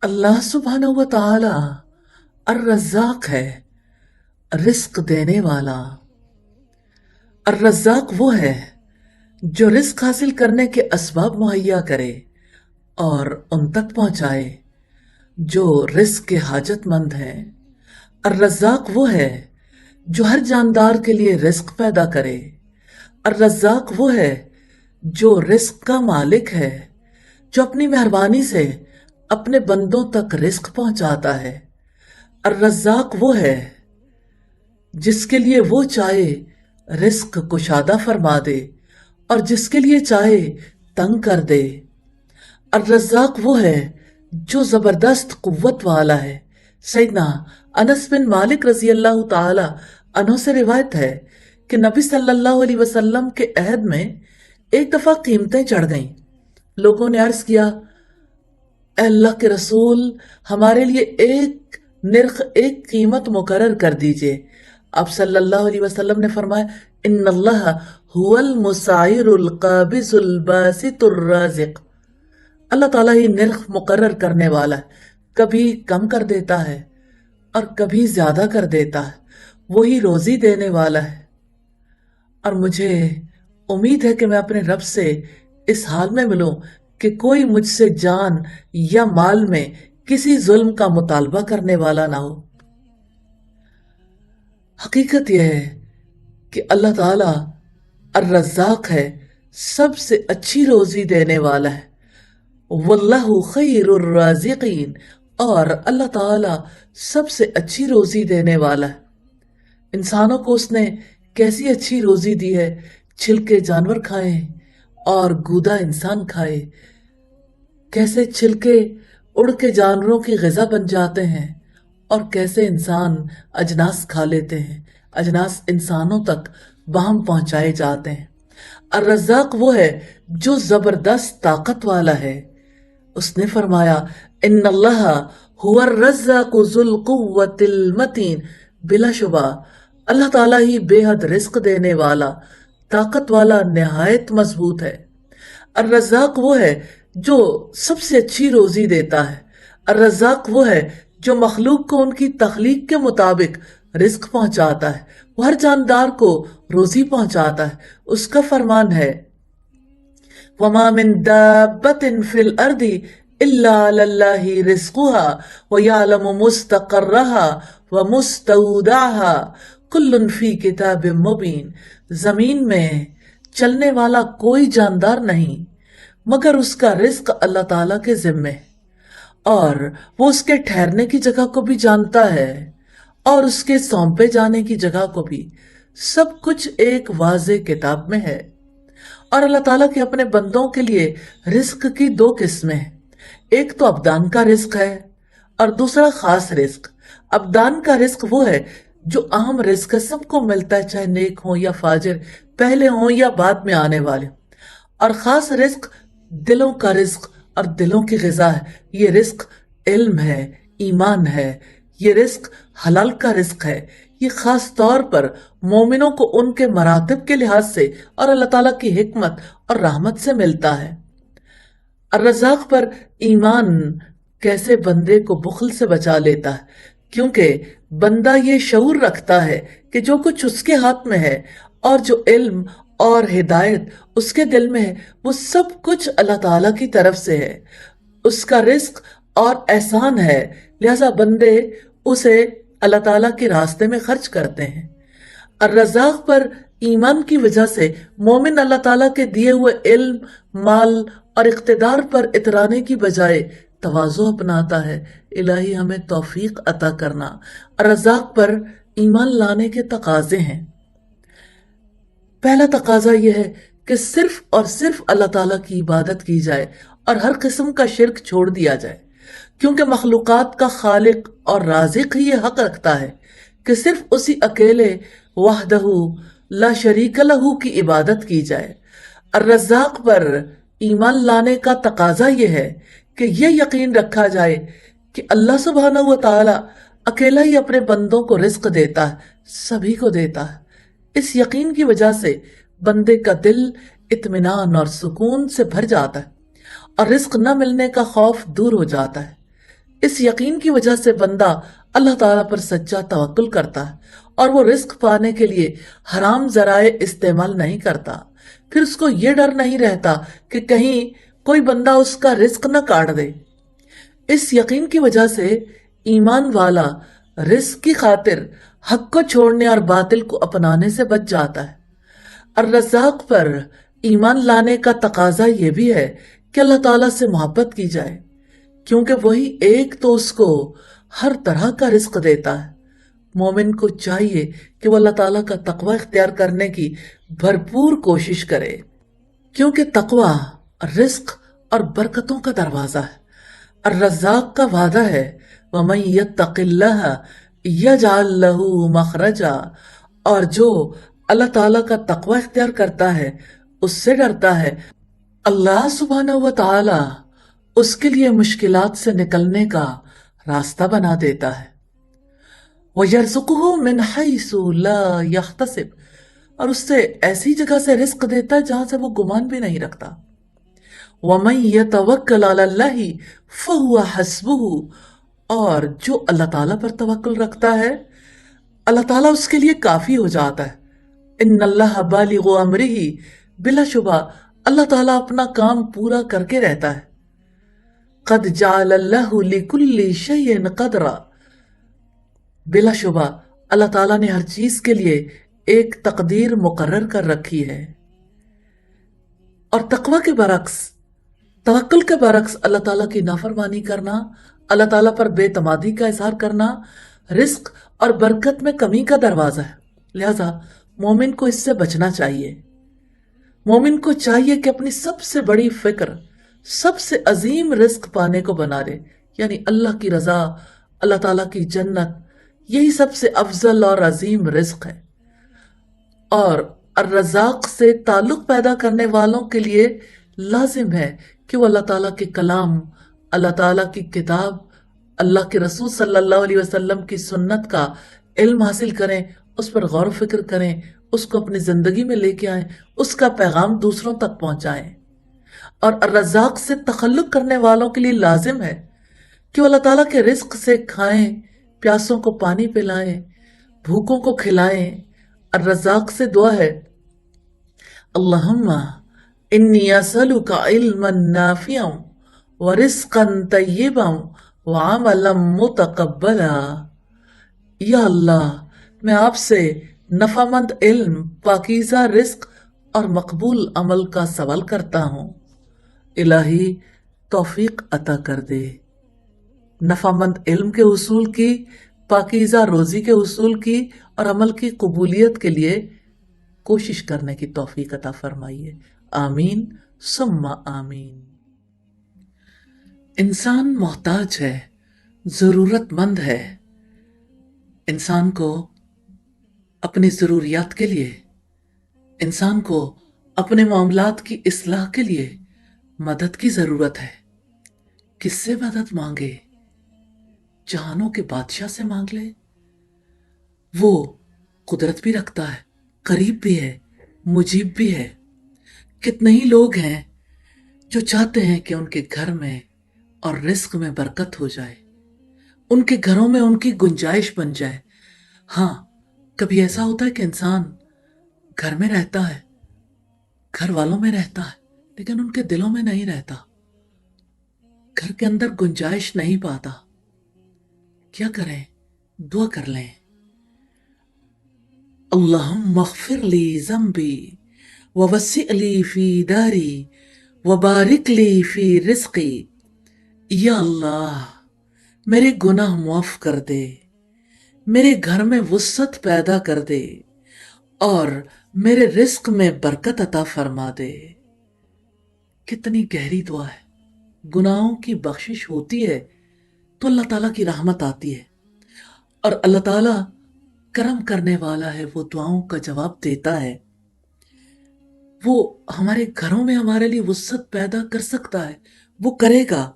اللہ سبحانہ و تعالی الرزاق ہے، رزق دینے والا۔ الرزاق وہ ہے جو رزق حاصل کرنے کے اسباب مہیا کرے اور ان تک پہنچائے جو رزق کے حاجت مند ہیں۔ الرزاق وہ ہے جو ہر جاندار کے لیے رزق پیدا کرے۔ الرزاق وہ ہے جو رزق کا مالک ہے، جو اپنی مہربانی سے اپنے بندوں تک رزق پہنچاتا ہے۔ الرزاق وہ ہے جس کے لیے وہ چاہے رزق کشادہ فرما دے اور جس کے لیے چاہے تنگ کر دے۔ الرزاق وہ ہے جو زبردست قوت والا ہے۔ سیدنا انس بن مالک رضی اللہ تعالی عنہ سے روایت ہے کہ نبی صلی اللہ علیہ وسلم کے عہد میں ایک دفعہ قیمتیں چڑھ گئیں۔ لوگوں نے عرض کیا، اے اللہ کے رسول، ہمارے لیے ایک نرخ، ایک قیمت مقرر کر دیجئے۔ آپ صلی اللہ علیہ وسلم نے فرمایا، ان اللہ هو المسعر القابض الباسط الرازق۔ اللہ تعالیٰ ہی نرخ مقرر کرنے والا ہے، کبھی کم کر دیتا ہے اور کبھی زیادہ کر دیتا ہے، وہی روزی دینے والا ہے۔ اور مجھے امید ہے کہ میں اپنے رب سے اس حال میں ملوں کہ کوئی مجھ سے جان یا مال میں کسی ظلم کا مطالبہ کرنے والا نہ ہو۔ حقیقت یہ ہے کہ اللہ تعالیٰ الرزاق ہے، سب سے اچھی روزی دینے والا ہے۔ واللہ خیر الرازقین، اور اللہ تعالیٰ سب سے اچھی روزی دینے والا ہے۔ انسانوں کو اس نے کیسی اچھی روزی دی ہے، چھلکے جانور کھائیں اور گودا انسان کھائے۔ کیسے چھلکے اڑ کے جانوروں کی غذا بن جاتے ہیں اور کیسے انسان اجناس کھا لیتے ہیں، اجناس انسانوں تک باہم پہنچائے جاتے ہیں۔ الرزاق وہ ہے جو زبردست طاقت والا ہے۔ اس نے فرمایا، ان اللہ هو الرزاق ذو القوت المتین۔ بلا شبہ اللہ تعالیٰ ہی بے حد رزق دینے والا، طاقت والا، نہایت مضبوط ہے۔ الرزاق وہ ہے جو سب سے اچھی روزی دیتا ہے۔ الرزاق وہ ہے جو مخلوق کو ان کی تخلیق کے مطابق رزق پہنچاتا ہے، وہ ہر جاندار کو روزی پہنچاتا ہے۔ اس کا فرمان ہے، وَمَا مِن دَابَّةٍ فِي الْأَرْضِ إِلَّا عَلَى اللَّهِ رِزْقُهَا وَيَعْلَمُ مُسْتَقَرَّهَا وَمُسْتَوْدَعَهَا كُلٌّ فِي كِتَابٍ مُبِينٍ۔ زمین میں چلنے والا کوئی جاندار نہیں مگر اس کا رزق اللہ تعالیٰ کے ذمے، اور وہ اس کے ٹھہرنے کی جگہ کو بھی جانتا ہے اور اس کے سونپے جانے کی جگہ کو بھی۔ سب کچھ ایک واضح کتاب میں ہے۔ اور اللہ تعالیٰ کے اپنے بندوں کے لیے رزق کی دو قسمیں ہیں، ایک تو ابدان کا رزق ہے اور دوسرا خاص رزق۔ ابدان کا رزق وہ ہے جو عام رزق ہے، سب کو ملتا ہے، چاہے نیک ہوں یا فاجر، پہلے ہوں یا بعد میں آنے والے۔ اور خاص رزق دلوں کا رزق اور دلوں کی غذا ہے۔ یہ رزق علم ہے، ایمان ہے، یہ رزق حلال کا رزق ہے۔ یہ خاص طور پر مومنوں کو ان کے مراتب کے لحاظ سے اور اللہ تعالیٰ کی حکمت اور رحمت سے ملتا ہے۔ الرزاق پر ایمان کیسے بندے کو بخل سے بچا لیتا ہے، کیونکہ بندہ یہ شعور رکھتا ہے کہ جو کچھ اس کے ہاتھ میں ہے اور جو علم اور ہدایت اس کے دل میں ہے، وہ سب کچھ اللہ تعالیٰ کی طرف سے ہے، اس کا رزق اور احسان ہے، لہذا بندے اسے اللہ تعالیٰ کے راستے میں خرچ کرتے ہیں۔ الرزاق پر ایمان کی وجہ سے مومن اللہ تعالیٰ کے دیے ہوئے علم، مال اور اقتدار پر اترانے کی بجائے تواضع اپناتا ہے۔ الہی ہمیں توفیق عطا کرنا۔ الرزاق پر ایمان لانے کے تقاضے ہیں۔ پہلا تقاضا یہ ہے کہ صرف اور صرف اللہ تعالیٰ کی عبادت کی جائے اور ہر قسم کا شرک چھوڑ دیا جائے، کیونکہ مخلوقات کا خالق اور رازق ہی یہ حق رکھتا ہے کہ صرف اسی اکیلے وحدہ لا شریک لہ کی عبادت کی جائے۔ الرزاق پر ایمان لانے کا تقاضا یہ ہے کہ یہ یقین رکھا جائے کہ اللہ سبحانہ و تعالی اکیلا ہی اپنے بندوں کو رزق دیتا ہے، سبھی کو دیتا ہے۔ اس یقین کی وجہ سے بندے کا دل اطمینان اور سکون سے بھر جاتا ہے اور رزق نہ ملنے کا خوف دور ہو جاتا ہے۔ اس یقین کی وجہ سے بندہ اللہ تعالیٰ پر سچا توکل کرتا ہے اور وہ رزق پانے کے لیے حرام ذرائع استعمال نہیں کرتا۔ پھر اس کو یہ ڈر نہیں رہتا کہ کہیں کوئی بندہ اس کا رزق نہ کاٹ دے۔ اس یقین کی وجہ سے ایمان والا رزق کی خاطر حق کو چھوڑنے اور باطل کو اپنانے سے بچ جاتا ہے۔ الرزاق پر ایمان لانے کا تقاضا یہ بھی ہے کہ اللہ تعالیٰ سے محبت کی جائے، کیونکہ وہی ایک تو اس کو ہر طرح کا رزق دیتا ہے۔ مومن کو چاہیے کہ وہ اللہ تعالیٰ کا تقوی اختیار کرنے کی بھرپور کوشش کرے، کیونکہ تقوی رزق اور برکتوں کا دروازہ ہے۔ الرزاق کا وعدہ ہے وَمَن يَتَّقِ اللَّهَ يَجْعَل لَّهُ مَخْرَجًا، اور جو اللہ تعالیٰ کا تقوی اختیار کرتا ہے، اس سے ڈرتا ہے، اللہ سبحانہ و تعالی اس کے لیے مشکلات سے نکلنے کا راستہ بنا دیتا ہے۔ وَيَرْزُقُهُ مِنْ حَيْثُ لَا يَحْتَسِبُ، اور اس سے ایسی جگہ سے رزق دیتا ہے جہاں سے وہ گمان بھی نہیں رکھتا۔ وَمَن يَتَوَكَّلْ عَلَى اللَّهِ فَهُوَ حَسْبُهُ، اور جو اللہ تعالیٰ پر توکل رکھتا ہے اللہ تعالیٰ اس کے لیے کافی ہو جاتا ہے۔ ان اللہ بالغ امرہ، بلا شبہ اللہ تعالیٰ اپنا کام پورا کر کے رہتا ہے۔ قد جعل اللہ لکل شیء قدرا، بلا شبہ اللہ تعالیٰ نے ہر چیز کے لیے ایک تقدیر مقرر کر رکھی ہے۔ اور تقوی کے برعکس، توکل کے برعکس، اللہ تعالیٰ کی نافرمانی کرنا، اللہ تعالیٰ پر بے اعتمادی کا اظہار کرنا رزق اور برکت میں کمی کا دروازہ ہے۔ لہذا مومن کو اس سے بچنا چاہیے۔ مومن کو چاہیے کہ اپنی سب سے بڑی فکر سب سے عظیم رزق پانے کو بنا لے، یعنی اللہ کی رضا، اللہ تعالیٰ کی جنت، یہی سب سے افضل اور عظیم رزق ہے۔ اور الرزاق سے تعلق پیدا کرنے والوں کے لیے لازم ہے کہ وہ اللہ تعالیٰ کے کلام، اللہ تعالیٰ کی کتاب، اللہ کے رسول صلی اللہ علیہ وسلم کی سنت کا علم حاصل کریں، اس پر غور و فکر کریں، اس کو اپنی زندگی میں لے کے آئیں، اس کا پیغام دوسروں تک پہنچائیں۔ اور الرزاق سے تخلق کرنے والوں کے لیے لازم ہے کہ وہ اللہ تعالیٰ کے رزق سے کھائیں، پیاسوں کو پانی پلائیں، بھوکوں کو کھلائیں۔ الرزاق سے دعا ہے اللہم انی اسألک علما نافعا ورزقا طیبا وعملا متقبلا، یا اللہ میں آپ سے نفع مند علم، پاکیزہ رزق اور مقبول عمل کا سوال کرتا ہوں۔ الہی توفیق عطا کر دے، نفع مند علم کے حصول کی، پاکیزہ روزی کے حصول کی اور عمل کی قبولیت کے لیے کوشش کرنے کی توفیق عطا فرمائیے۔ آمین ثم آمین۔ انسان محتاج ہے، ضرورت مند ہے۔ انسان کو اپنی ضروریات کے لیے، انسان کو اپنے معاملات کی اصلاح کے لیے مدد کی ضرورت ہے۔ کس سے مدد مانگے؟ جہانوں کے بادشاہ سے مانگ لے، وہ قدرت بھی رکھتا ہے، قریب بھی ہے، مجیب بھی ہے۔ کتنے ہی لوگ ہیں جو چاہتے ہیں کہ ان کے گھر میں اور رزق میں برکت ہو جائے، ان کے گھروں میں ان کی گنجائش بن جائے۔ ہاں، کبھی ایسا ہوتا ہے کہ انسان گھر میں رہتا ہے، گھر والوں میں رہتا ہے، لیکن ان کے دلوں میں نہیں رہتا، گھر کے اندر گنجائش نہیں پاتا۔ کیا کریں؟ دعا کر لیں، اللہم اغفر لی ذنبی ووسع لی فی داری وبارک لی فی رزقی، یا اللہ میرے گناہ معاف کر دے، میرے گھر میں وسعت پیدا کر دے اور میرے رزق میں برکت عطا فرما دے۔ کتنی گہری دعا ہے۔ گناہوں کی بخشش ہوتی ہے تو اللہ تعالیٰ کی رحمت آتی ہے، اور اللہ تعالیٰ کرم کرنے والا ہے، وہ دعاؤں کا جواب دیتا ہے۔ وہ ہمارے گھروں میں ہمارے لیے وسعت پیدا کر سکتا ہے، وہ کرے گا۔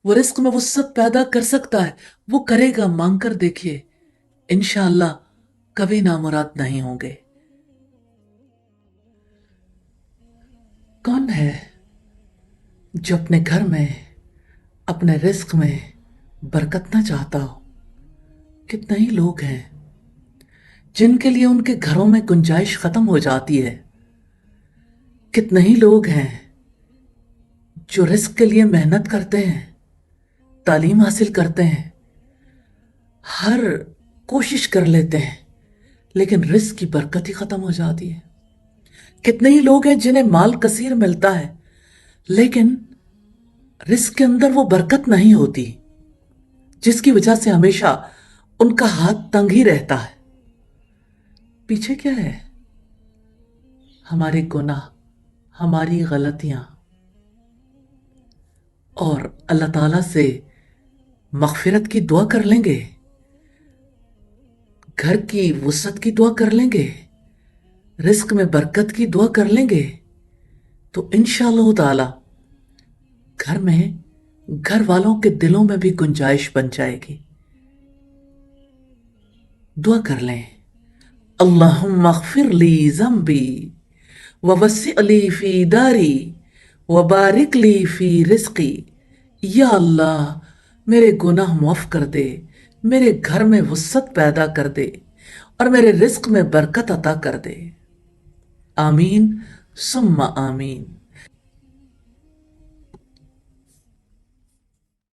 وہ رزق میں وسعت پیدا کر سکتا ہے، وہ کرے گا۔ مانگ کر دیکھیے، انشاءاللہ کبھی نامراد نہیں ہوں گے۔ کون ہے جو اپنے گھر میں، اپنے رزق میں برکت نہ چاہتا ہو؟ کتنے ہی لوگ ہیں جن کے لیے ان کے گھروں میں گنجائش ختم ہو جاتی ہے. کتنے ہی لوگ ہیں جو رزق کے لیے محنت کرتے ہیں، تعلیم حاصل کرتے ہیں، ہر کوشش کر لیتے ہیں، لیکن رزق کی برکت ہی ختم ہو جاتی ہے. کتنے ہی لوگ ہیں جنہیں مال کثیر ملتا ہے، لیکن رزق کے اندر وہ برکت نہیں ہوتی، جس کی وجہ سے ہمیشہ ان کا ہاتھ تنگ ہی رہتا ہے. پیچھے کیا ہے؟ ہمارے گناہ، ہماری غلطیاں. اور اللہ تعالیٰ سے مغفرت کی دعا کر لیں گے، گھر کی وسعت کی دعا کر لیں گے، رزق میں برکت کی دعا کر لیں گے، تو انشاءاللہ تعالی گھر میں، گھر والوں کے دلوں میں بھی گنجائش بن جائے گی. دعا کر لیں، اللہم اغفر لی ذنبی ووسع لی فی داری وبارک لی فی رزقی. یا اللہ میرے گناہ معاف کر دے، میرے گھر میں وسعت پیدا کر دے، اور میرے رزق میں برکت عطا کر دے. آمین ثم آمین.